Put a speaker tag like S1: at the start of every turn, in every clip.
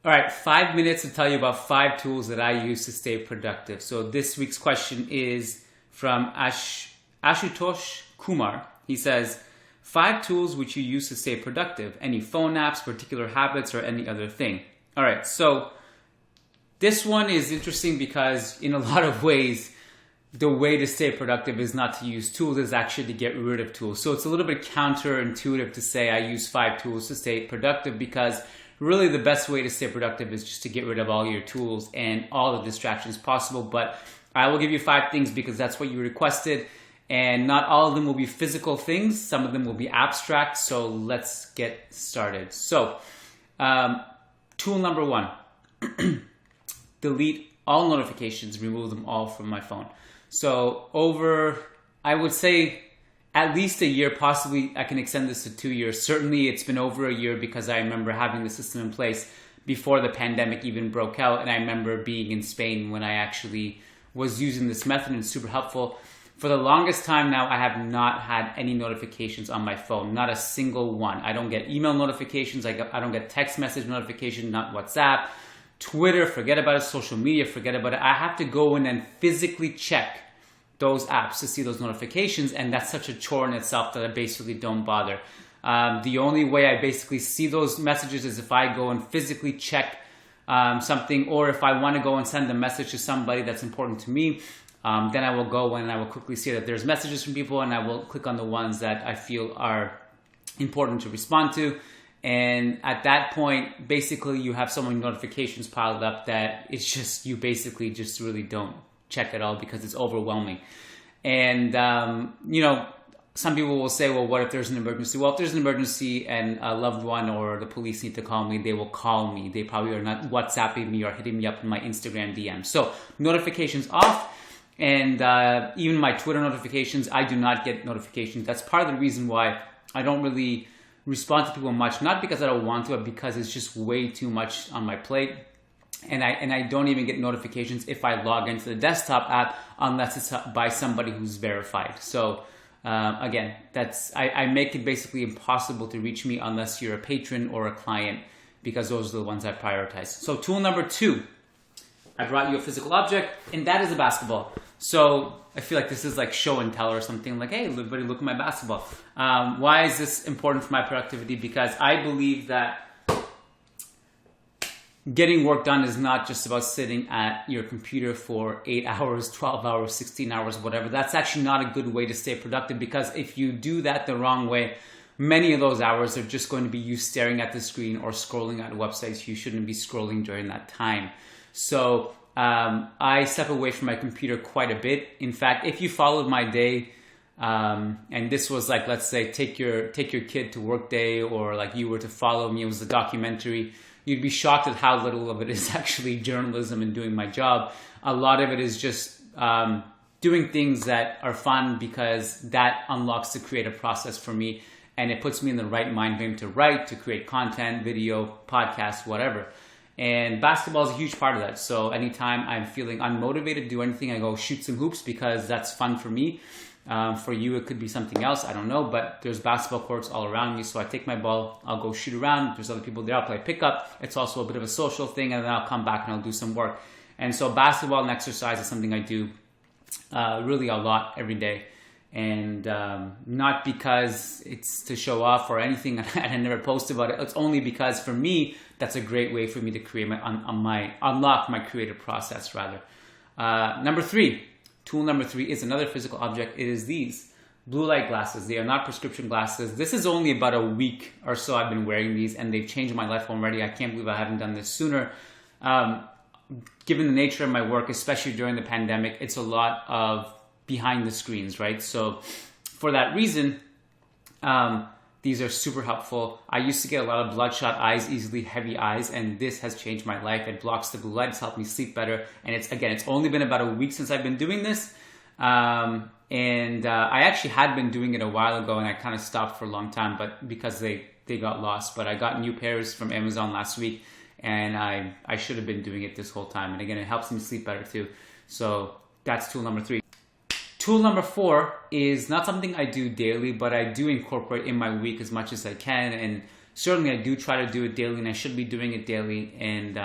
S1: All right, 5 minutes to tell you about 5 tools that I use to stay productive. So this week's question is from Ashutosh Kumar. He says, 5 tools which you use to stay productive. Any phone apps, particular habits, or any other thing. All right, so this one is interesting because in a lot of ways, the way to stay productive is not to use tools, is actually to get rid of tools. So it's a little bit counterintuitive to say I use 5 tools to stay productive, because really the best way to stay productive is just to get rid of all your tools and all the distractions possible. But I will give you 5 things because that's what you requested. And not all of them will be physical things. Some of them will be abstract. So let's get started. So tool number 1, delete all notifications, remove them all from my phone. So over, I would say, at least a year, possibly I can extend this to 2 years. Certainly it's been over a year because I remember having the system in place before the pandemic even broke out. And I remember being in Spain when I actually was using this method, and it's super helpful. For the longest time now, I have not had any notifications on my phone, not a single one. I don't get email notifications. I don't get text message notifications, not WhatsApp, Twitter, forget about it, social media, forget about it. I have to go in and physically check those apps to see those notifications, and that's such a chore in itself that I basically don't bother. The only way I basically see those messages is if I go and physically check something, or if I want to go and send a message to somebody that's important to me, then I will go and I will quickly see that there's messages from people, and I will click on the ones that I feel are important to respond to. And at that point, basically you have so many notifications piled up that it's just, you basically just really don't check it all because it's overwhelming. And, some people will say, well, what if there's an emergency? Well, if there's an emergency and a loved one or the police need to call me, they will call me. They probably are not WhatsApping me or hitting me up in my Instagram DM. So notifications off. And even my Twitter notifications, I do not get notifications. That's part of the reason why I don't really respond to people much, not because I don't want to, but because it's just way too much on my plate. And I don't even get notifications if I log into the desktop app unless it's by somebody who's verified. So again, I make it basically impossible to reach me unless you're a patron or a client, because those are the ones I prioritize. So tool number 2, I brought you a physical object, and that is a basketball. So I feel like this is like show and tell or something, like, hey, everybody look at my basketball. Why is this important for my productivity? Because I believe that getting work done is not just about sitting at your computer for 8 hours, 12 hours, 16 hours, whatever. That's actually not a good way to stay productive, because if you do that the wrong way, many of those hours are just going to be you staring at the screen or scrolling at websites you shouldn't be scrolling during that time. So I step away from my computer quite a bit. In fact, if you followed my day, and this was like, let's say, take your kid to work day, or like you were to follow me, it was a documentary, you'd be shocked at how little of it is actually journalism and doing my job. A lot of it is just doing things that are fun, because that unlocks the creative process for me, and it puts me in the right mind frame to write, to create content, video, podcast, whatever. And basketball is a huge part of that. So anytime I'm feeling unmotivated to do anything, I go shoot some hoops because that's fun for me. For you, it could be something else. I don't know. But there's basketball courts all around me. So I take my ball, I'll go shoot around. There's other people there, I'll play pickup. It's also a bit of a social thing. And then I'll come back and I'll do some work. And so basketball and exercise is something I do really a lot every day. And not because it's to show off or anything, and I never post about it. It's only because for me, that's a great way for me to create unlock my creative process rather. Tool number 3 is another physical object. It is these blue light glasses. They are not prescription glasses. This is only about a week or so I've been wearing these, and they've changed my life already. I can't believe I haven't done this sooner. Given the nature of my work, especially during the pandemic, it's a lot of behind the screens, right? So for that reason, these are super helpful. I used to get a lot of bloodshot eyes, easily heavy eyes, and this has changed my life. It blocks the blue light. It's helped me sleep better. And it's only been about a week since I've been doing this. I actually had been doing it a while ago, and I kind of stopped for a long time, but because they got lost. But I got new pairs from Amazon last week, and I should have been doing it this whole time. And again, it helps me sleep better too. So that's tool number 3. Tool number 4 is not something I do daily, but I do incorporate in my week as much as I can. And certainly I do try to do it daily, and I should be doing it daily. And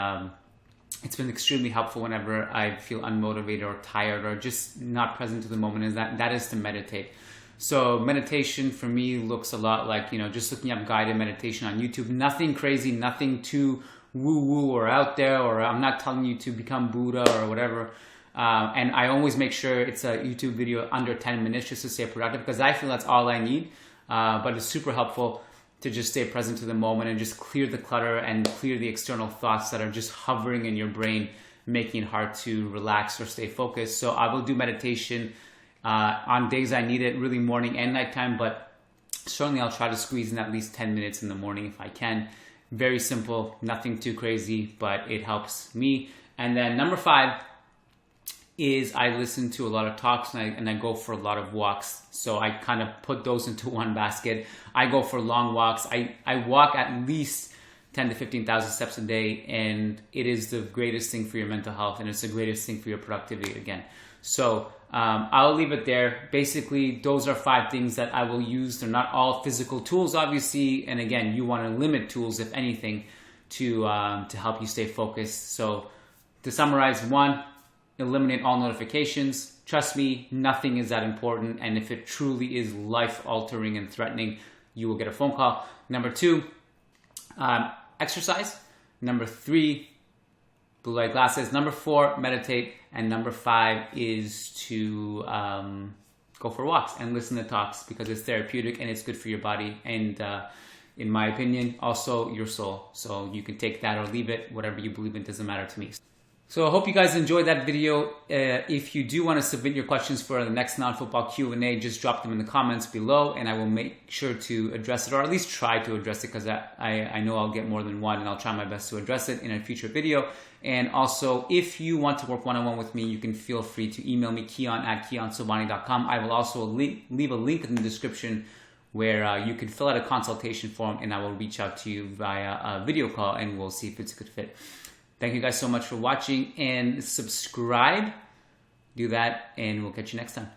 S1: it's been extremely helpful whenever I feel unmotivated or tired or just not present to the moment, is that is to meditate. So meditation for me looks a lot like, just looking up guided meditation on YouTube. Nothing crazy, nothing too woo-woo or out there, or I'm not telling you to become Buddha or whatever. And I always make sure it's a YouTube video under 10 minutes just to stay productive, because I feel that's all I need. But it's super helpful to just stay present to the moment and just clear the clutter and clear the external thoughts that are just hovering in your brain, making it hard to relax or stay focused. So I will do meditation on days I need it, really morning and nighttime, but certainly I'll try to squeeze in at least 10 minutes in the morning if I can. Very simple, nothing too crazy, but it helps me. And then number 5 is I listen to a lot of talks, and I go for a lot of walks. So I kind of put those into one basket. I go for long walks. I walk at least 10 to 15,000 steps a day, and it is the greatest thing for your mental health, and it's the greatest thing for your productivity again. So I'll leave it there. Basically, those are 5 things that I will use. They're not all physical tools, obviously. And again, you want to limit tools, if anything, to help you stay focused. So to summarize, 1, eliminate all notifications. Trust me, nothing is that important. And if it truly is life-altering and threatening, you will get a phone call. Number 2, exercise. Number 3, blue light glasses. Number 4, meditate. And number 5 is to go for walks and listen to talks, because it's therapeutic and it's good for your body. And in my opinion, also your soul. So you can take that or leave it. Whatever you believe in doesn't matter to me. So I hope you guys enjoyed that video. If you do want to submit your questions for the next non-football Q&A, just drop them in the comments below, and I will make sure to address it, or at least try to address it, because I know I'll get more than one, and I'll try my best to address it in a future video. And also, if you want to work one-on-one with me, you can feel free to email me, keon@keonsobani.com. I will also leave a link in the description where you can fill out a consultation form, and I will reach out to you via a video call, and we'll see if it's a good fit. Thank you guys so much for watching, and subscribe. Do that, and we'll catch you next time.